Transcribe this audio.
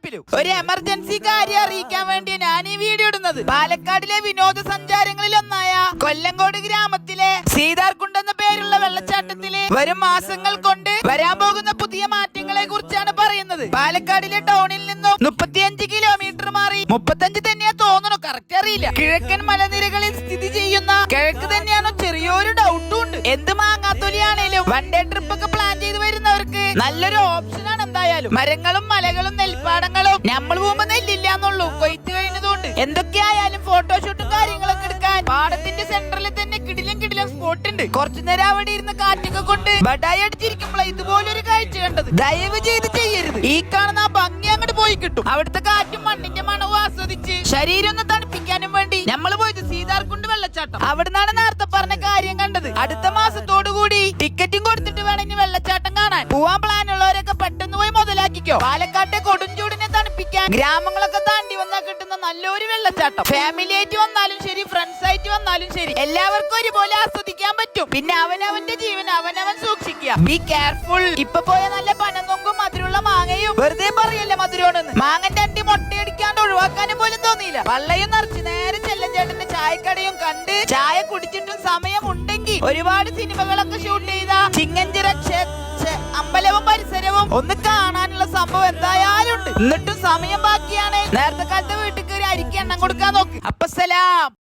ഷോപ്പിലും ഒരു എമർജൻസി കാര്യം അറിയിക്കാൻ വേണ്ടി ഞാൻ ഈ വീഡിയോ ഇടുന്നത്. പാലക്കാടിലെ വിനോദസഞ്ചാരങ്ങളിൽ ഒന്നായ കൊല്ലങ്കോട് ഗ്രാമത്തിലെ സീതാർകുണ്ട് എന്ന പേരുള്ള വെള്ളച്ചാട്ടത്തില് വരും മാസങ്ങൾ കൊണ്ട് വരാൻ പോകുന്ന പുതിയ മാറ്റങ്ങളെ കുറിച്ചാണ് പറയുന്നത്. പാലക്കാടിലെ ടൗണിൽ നിന്നും 35 കിലോമീറ്റർ മാറി 35 തന്നെയാ തോന്നുന്നു, കറക്റ്റ് അറിയില്ല. കിഴക്കൻ മലനിരകളിൽ സ്ഥിതി ചെയ്യുന്ന കിഴക്ക് തന്നെയാണോ ചെറിയൊരു ഡൗട്ടും ഉണ്ട്. എന്ത് മാങ്ങാത്തൊലിയാണേലും വൺ ഡേ ട്രിപ്പ് ഒക്കെ പ്ലാൻ ചെയ്ത് വരുന്നവർക്ക് നല്ലൊരു ഓപ്ഷനാണ് എന്തായാലും. മരങ്ങളും മലകളും നെൽപ്പാടങ്ങളും നമ്മൾ പോകുമ്പോ നെല്ലില്ലാന്നുള്ളൂ, കൊയ്ത്ത് കഴിഞ്ഞതുകൊണ്ട്. എന്തൊക്കെയായാലും ഫോട്ടോഷൂട്ടും കാര്യങ്ങളൊക്കെ എടുക്കാൻ പാടത്തിന്റെ സെന്ററിൽ തന്നെ കിടിലം സ്പോട്ട് ഉണ്ട്. കുറച്ചു നേരം അവിടെ ഇരുന്ന് കാറ്റൊക്കെ കൊണ്ട് ബടായി അടിച്ചിരിക്കുമ്പോൾ ഇതുപോലൊരു കാഴ്ച കണ്ടത്. ദയവ് ചെയ്ത് ചെയ്യരുത്. ഈ കാണുന്ന ആ ഭംഗി അങ്ങോട്ട് പോയി കിട്ടും. അവിടുത്തെ കാറ്റും മണ്ണിന്റെ മണവും ആസ്വദിച്ച് ശരീരം ഒന്ന് തണുപ്പിക്കാനും വേണ്ടി നമ്മൾ പോയത് സീതാർകുണ്ട് വെള്ളച്ചാട്ടം. അവിടുന്നാണ് നേരത്തെ പറഞ്ഞ കാര്യം കണ്ടത്. അടുത്ത മാസത്തോടു കൂടി ടിക്കറ്റും കൊടുത്തിട്ട് വേണം ഇനി വെള്ളച്ചാട്ടം കാണാൻ. പോവാൻ പ്ലാൻ ഉള്ളവരൊക്കെ പെട്ടെന്ന് പോയി മുതലാക്കിക്കോ. പാലക്കാട്ടെ കൊടുംചൂടിനെ തണുപ്പിക്കാൻ ഗ്രാമങ്ങളൊക്കെ താണ്ടി വന്നാൽ കിട്ടുന്ന നല്ലൊരു വെള്ളച്ചാട്ടം. ഫാമിലി ആയിട്ട് വന്നാലും ശരി, ഫ്രണ്ട്സ് ആയിട്ട് വന്നാലും ശരി, എല്ലാവർക്കും ഒരുപോലെ ആസ്വദിക്കാൻ പറ്റും. പിന്നെ അവനവന്റെ ജീവൻ അവനവൻ സൂക്ഷിക്കുക. Be careful. ഇപ്പൊ പോയ നല്ല പനനൊങ്കും മധുരമുള്ള മാങ്ങയും വെറുതെ പറയല്ലേ മധുരമാണെന്ന്. മാങ്ങന്റെ അണ്ടി മുട്ടയടിക്കാണ്ട് ഒഴിവാക്കാനും പോലും തോന്നിയില്ല. വള്ളയും നിറച്ച് നേരെ ചെല്ലഞ്ചേട്ടന്റെ ചായക്കടയും കണ്ട് ചായ കുടിച്ചിട്ടും സമയമുണ്ടെങ്കിൽ ഒരുപാട് സിനിമകളൊക്കെ ഷൂട്ട് ചെയ്ത ചിങ്ങഞ്ചിറ അമ്പലവും പരിസരവും ഒന്ന് കാണാനുള്ള സംഭവം എന്തായാലും ഉണ്ട്. എന്നിട്ടും സമയം ബാക്കിയാണ്. നേരത്തെ കാലത്തെ വീട്ടിൽ കയറി അരിക്ക് എണ്ണം കൊടുക്കാൻ നോക്ക്. അപ്പൊ സലാം.